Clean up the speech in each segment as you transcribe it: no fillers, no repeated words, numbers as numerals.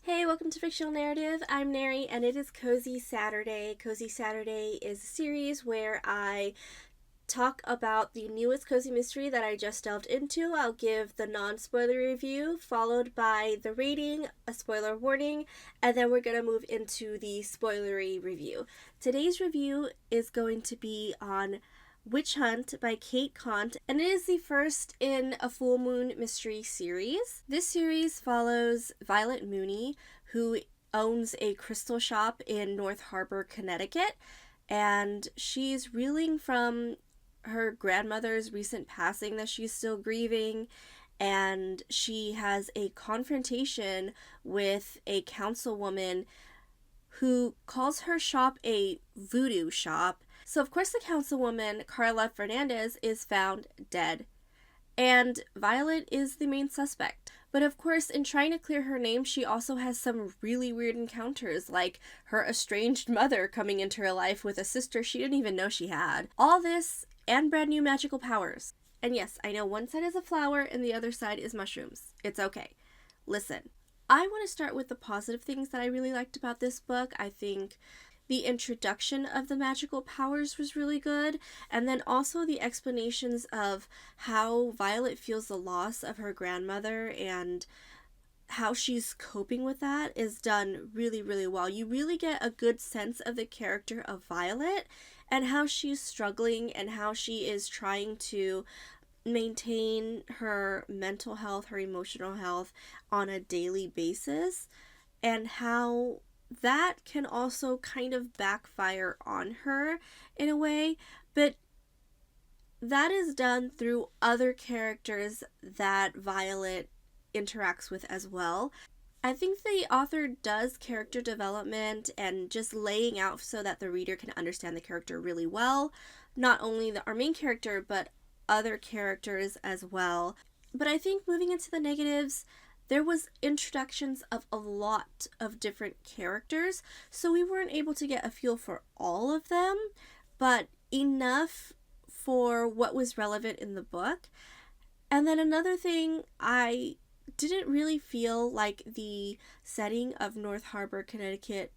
Hey, welcome to Fictional Narrative. I'm Neri, and it is Cozy Saturday. Cozy Saturday is a series where I talk about the newest cozy mystery that I just delved into. I'll give the non-spoiler review, followed by the rating, a spoiler warning, and then we're going to move into the spoilery review. Today's review is going to be on Witch Hunt by Cate Conte, and it is the first in a full moon mystery series. This series follows Violet Mooney, who owns a crystal shop in North Harbor, Connecticut, and she's reeling from her grandmother's recent passing that she's still grieving, and she has a confrontation with a councilwoman who calls her shop a voodoo shop. So, of course, the councilwoman, Carla Fernandez, is found dead, and Violet is the main suspect. But of course, in trying to clear her name, she also has some really weird encounters, like her estranged mother coming into her life with a sister she didn't even know she had. All this and brand new magical powers. And yes, I know one side is a flower and the other side is mushrooms. It's okay. Listen, I want to start with the positive things that I really liked about this book. I think the introduction of the magical powers was really good, and then also the explanations of how Violet feels the loss of her grandmother and how she's coping with that is done really, really well. You really get a good sense of the character of Violet and how she's struggling and how she is trying to maintain her mental health, her emotional health on a daily basis, and how that can also kind of backfire on her in a way, but that is done through other characters that Violet interacts with as well. I think the author does character development and just laying out so that the reader can understand the character really well, not only our main character, but other characters as well. But I think moving into the negatives, there was introductions of a lot of different characters, so we weren't able to get a feel for all of them, but enough for what was relevant in the book. And then another thing, I didn't really feel like the setting of North Harbor, Connecticut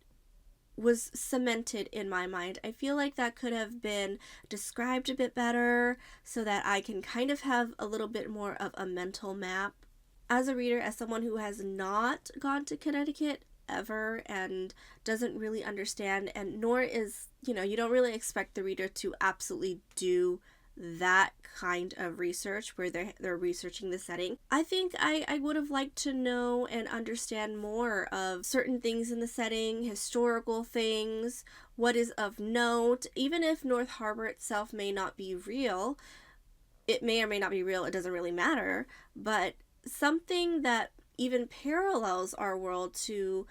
was cemented in my mind. I feel like that could have been described a bit better so that I can kind of have a little bit more of a mental map. As a reader, as someone who has not gone to Connecticut ever and doesn't really understand, and nor is, you don't really expect the reader to absolutely do that kind of research where they're researching the setting. I think I would have liked to know and understand more of certain things in the setting, historical things, what is of note. Even if North Harbor itself may not be real, it may or may not be real, it doesn't really matter, but something that even parallels our world to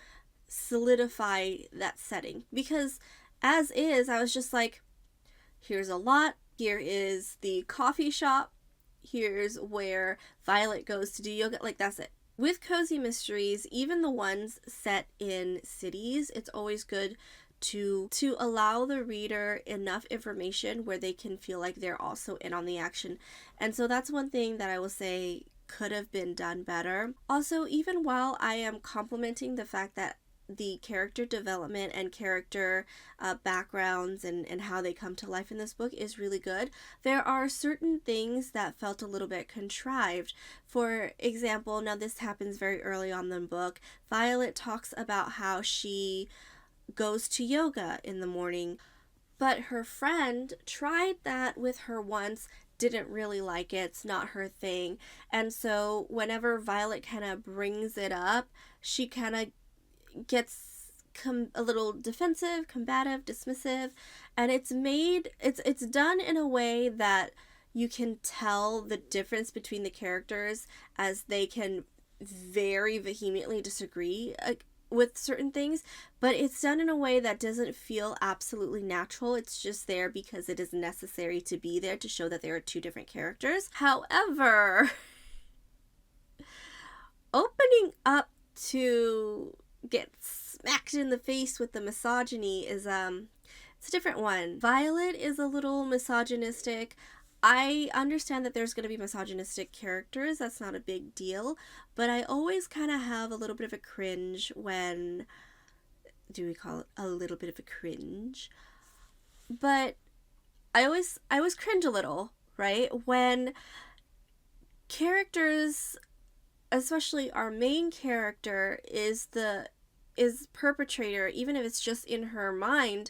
solidify that setting. Because as is, I was just like, here's a lot. Here is the coffee shop. Here's where Violet goes to do yoga. Like, that's it. With cozy mysteries, even the ones set in cities, it's always good to allow the reader enough information where they can feel like they're also in on the action. And so that's one thing that I will say could have been done better. Also, even while I am complimenting the fact that the character development and character backgrounds and how they come to life in this book is really good, there are certain things that felt a little bit contrived. For example, now this happens very early on in the book, Violet talks about how she goes to yoga in the morning, but her friend tried that with her once, didn't really like it, it's not her thing, and so whenever Violet kind of brings it up, she kind of gets a little defensive, combative, dismissive, and it's done in a way that you can tell the difference between the characters as they can very vehemently disagree with certain things, but it's done in a way that doesn't feel absolutely natural. It's just there because it is necessary to be there to show that there are two different characters. However, opening up to get smacked in the face with the misogyny is it's a different one. Violet is a little misogynistic. I understand that there's going to be misogynistic characters. That's not a big deal. But I always kind of have a little bit of a cringe when... Do we call it a little bit of a cringe? But I always cringe a little, right? When characters, especially our main character, is perpetrator, even if it's just in her mind,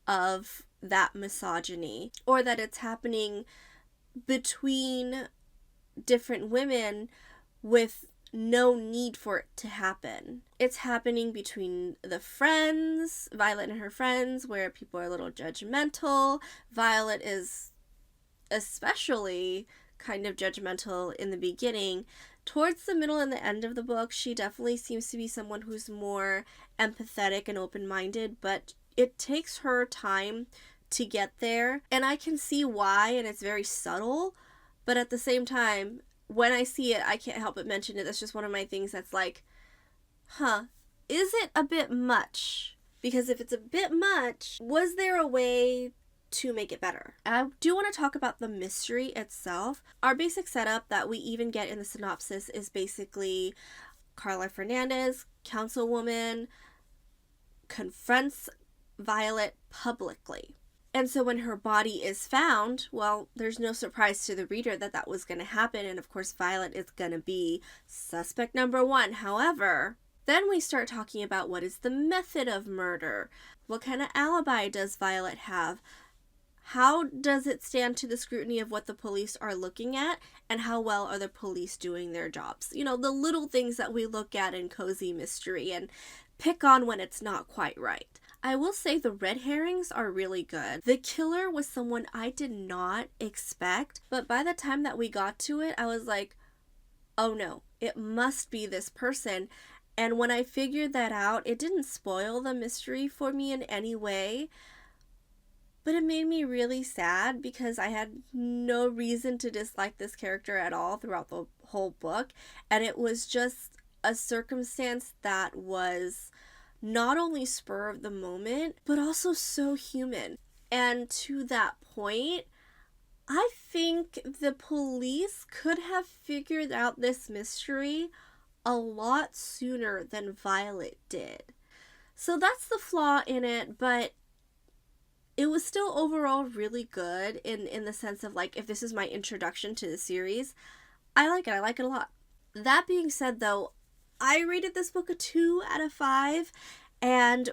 of that misogyny, or that it's happening between different women with no need for it to happen. It's happening between the friends, Violet and her friends, where people are a little judgmental. Violet is especially kind of judgmental in the beginning. Towards the middle and the end of the book, she definitely seems to be someone who's more empathetic and open-minded, but it takes her time to get there, and I can see why, and it's very subtle, but at the same time, when I see it, I can't help but mention it. That's just one of my things that's like, is it a bit much? Because if it's a bit much, was there a way to make it better? I do want to talk about the mystery itself. Our basic setup that we even get in the synopsis is basically Carla Fernandez, councilwoman, confronts Violet publicly. And so when her body is found, well, there's no surprise to the reader that that was going to happen. And of course, Violet is going to be suspect number one. However, then we start talking about what is the method of murder? What kind of alibi does Violet have? How does it stand to the scrutiny of what the police are looking at? And how well are the police doing their jobs? You know, the little things that we look at in cozy mystery and pick on when it's not quite right. I will say the red herrings are really good. The killer was someone I did not expect, but by the time that we got to it, I was like, oh no, it must be this person. And when I figured that out, it didn't spoil the mystery for me in any way, but it made me really sad because I had no reason to dislike this character at all throughout the whole book, and it was just a circumstance that was not only spur of the moment, but also so human. And to that point, I think the police could have figured out this mystery a lot sooner than Violet did. So that's the flaw in it, but it was still overall really good in the sense of, like, if this is my introduction to the series, I like it a lot. That being said, though, I rated this book a 2 out of 5, and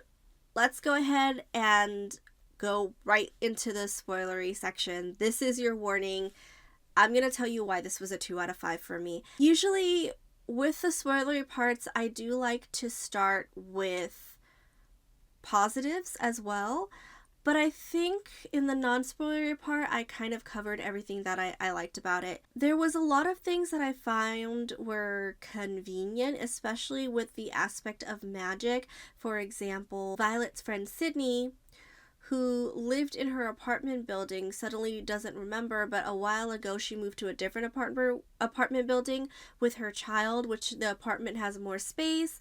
let's go ahead and go right into the spoilery section. This is your warning. I'm going to tell you why this was a 2 out of 5 for me. Usually, with the spoilery parts, I do like to start with positives as well. But I think in the non-spoilery part, I kind of covered everything that I liked about it. There was a lot of things that I found were convenient, especially with the aspect of magic. For example, Violet's friend Sydney, who lived in her apartment building, suddenly doesn't remember, but a while ago she moved to a different apartment building with her child, which the apartment has more space.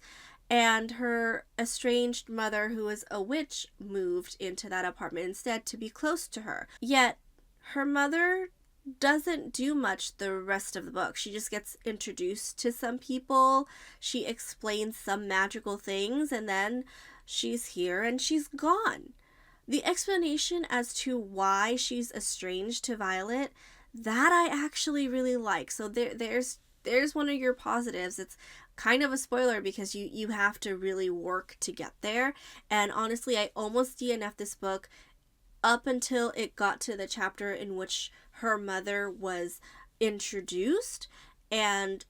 And her estranged mother, who is a witch, moved into that apartment instead to be close to her. Yet, her mother doesn't do much the rest of the book. She just gets introduced to some people, she explains some magical things, and then she's here and she's gone. The explanation as to why she's estranged to Violet, that I actually really like. So there's one of your positives. It's kind of a spoiler because you have to really work to get there. And honestly, I almost DNF'd this book up until it got to the chapter in which her mother was introduced, and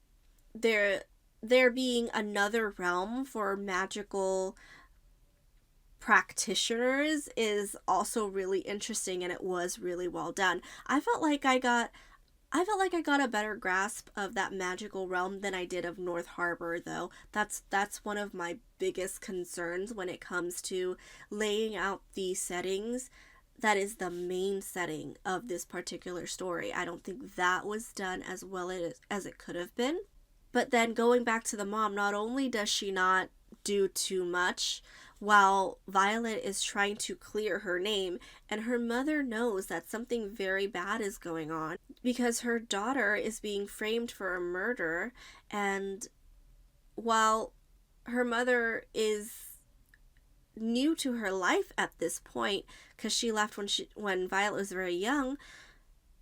there being another realm for magical practitioners is also really interesting, and it was really well done. I felt like I got a better grasp of that magical realm than I did of North Harbor, though. That's one of my biggest concerns when it comes to laying out the settings. That is the main setting of this particular story. I don't think that was done as well as it could have been. But then going back to the mom, not only does she not do too much while Violet is trying to clear her name, and her mother knows that something very bad is going on because her daughter is being framed for a murder. And while her mother is new to her life at this point, because she left when Violet was very young,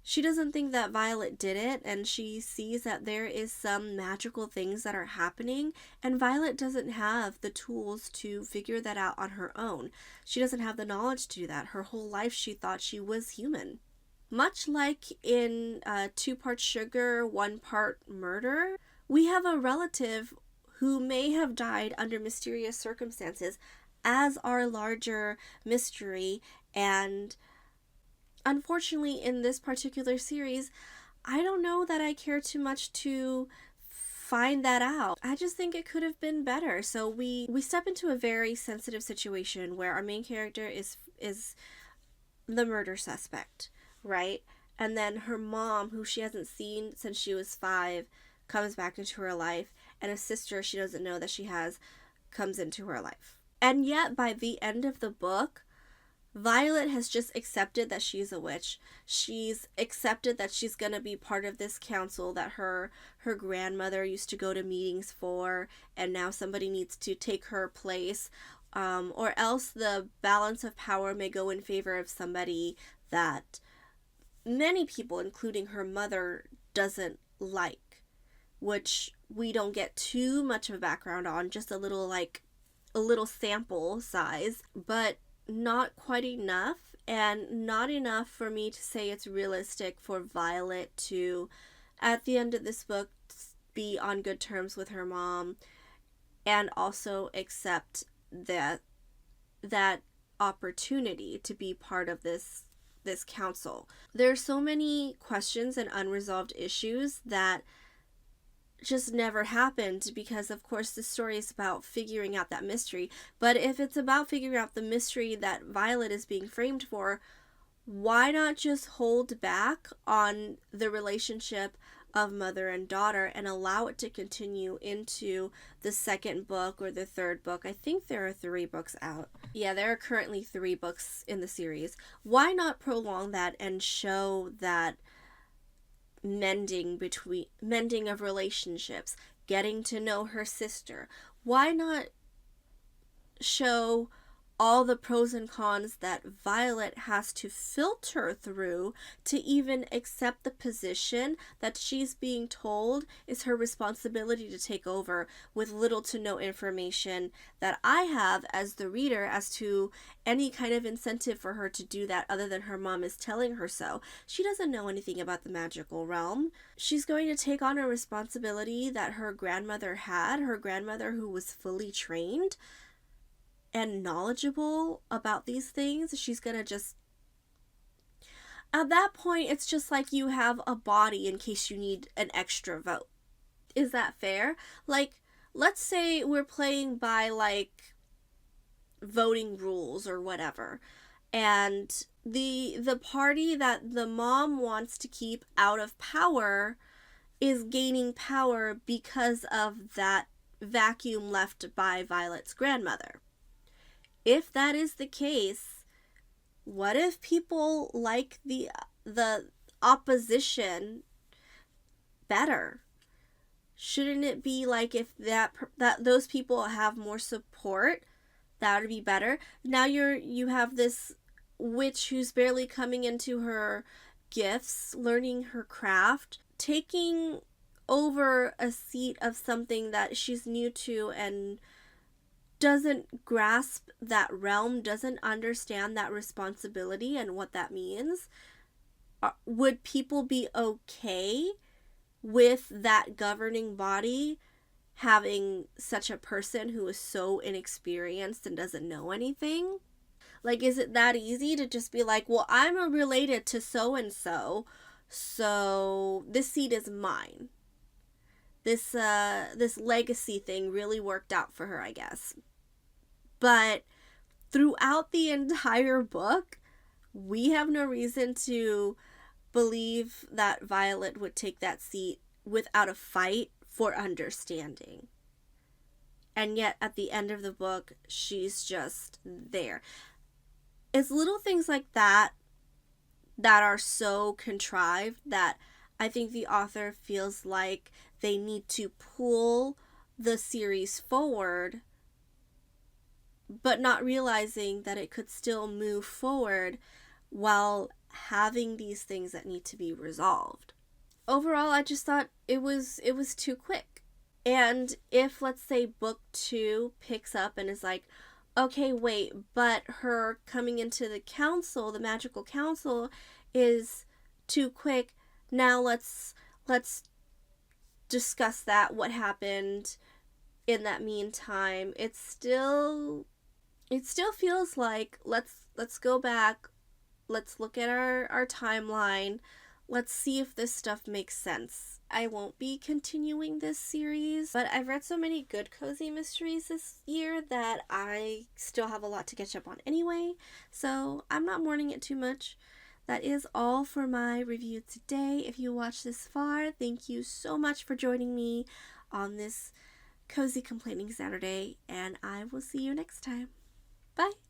she doesn't think that Violet did it, and she sees that there is some magical things that are happening, and Violet doesn't have the tools to figure that out on her own. She doesn't have the knowledge to do that. Her whole life she thought she was human. Much like in 2 Part Sugar, 1 Part Murder, we have a relative who may have died under mysterious circumstances as our larger mystery, and unfortunately, in this particular series, I don't know that I care too much to find that out. I just think it could have been better. So we step into a very sensitive situation where our main character is the murder suspect, right? And then her mom, who she hasn't seen since she was 5, comes back into her life, and a sister she doesn't know that she has comes into her life. And yet, by the end of the book, Violet has just accepted that she's a witch. She's accepted that she's going to be part of this council that her grandmother used to go to meetings for, and now somebody needs to take her place, or else the balance of power may go in favor of somebody that many people, including her mother, doesn't like, which we don't get too much of a background on, just a little sample size, but not quite enough, and not enough for me to say it's realistic for Violet to, at the end of this book, be on good terms with her mom and also accept that opportunity to be part of this council. There's so many questions and unresolved issues that just never happened because, of course, the story is about figuring out that mystery. But if it's about figuring out the mystery that Violet is being framed for, why not just hold back on the relationship of mother and daughter and allow it to continue into the 2nd book or the 3rd book? I think there are 3 books out. Yeah, there are currently 3 books in the series. Why not prolong that and show that mending of relationships, getting to know her sister? Why not show all the pros and cons that Violet has to filter through to even accept the position that she's being told is her responsibility to take over, with little to no information that I have as the reader as to any kind of incentive for her to do that other than her mom is telling her so. She doesn't know anything about the magical realm. She's going to take on a responsibility that her grandmother had, her grandmother who was fully trained and knowledgeable about these things. She's gonna just, at that point, it's just like you have a body in case you need an extra vote. Is that fair? Like, let's say we're playing by like voting rules or whatever, and the party that the mom wants to keep out of power is gaining power because of that vacuum left by Violet's grandmother. If that is the case, what if people like the opposition better? Shouldn't it be like if that those people have more support, that would be better? Now you have this witch who's barely coming into her gifts, learning her craft, taking over a seat of something that she's new to and doesn't grasp that realm, doesn't understand that responsibility and what that means. Would people be okay with that governing body having such a person who is so inexperienced and doesn't know anything? Like, is it that easy to just be like, well, I'm related to so-and-so, so this seat is mine. This legacy thing really worked out for her, I guess. But throughout the entire book, we have no reason to believe that Violet would take that seat without a fight for understanding. and yet at the end of the book, she's just there. It's little things like that that are so contrived that I think the author feels like they need to pull the series forward, but not realizing that it could still move forward while having these things that need to be resolved. Overall, I just thought it was too quick. And if, let's say, book 2 picks up and is like, okay, wait, but her coming into the council, the magical council, is too quick. Now let's discuss that, what happened in that meantime. It still feels like let's go back, let's look at our timeline, let's see if this stuff makes sense. I won't be continuing this series, but I've read so many good cozy mysteries this year that I still have a lot to catch up on anyway, so I'm not mourning it too much. That is all for my review today. If you watched this far, thank you so much for joining me on this Cozy Complaining Saturday, and I will see you next time. Bye!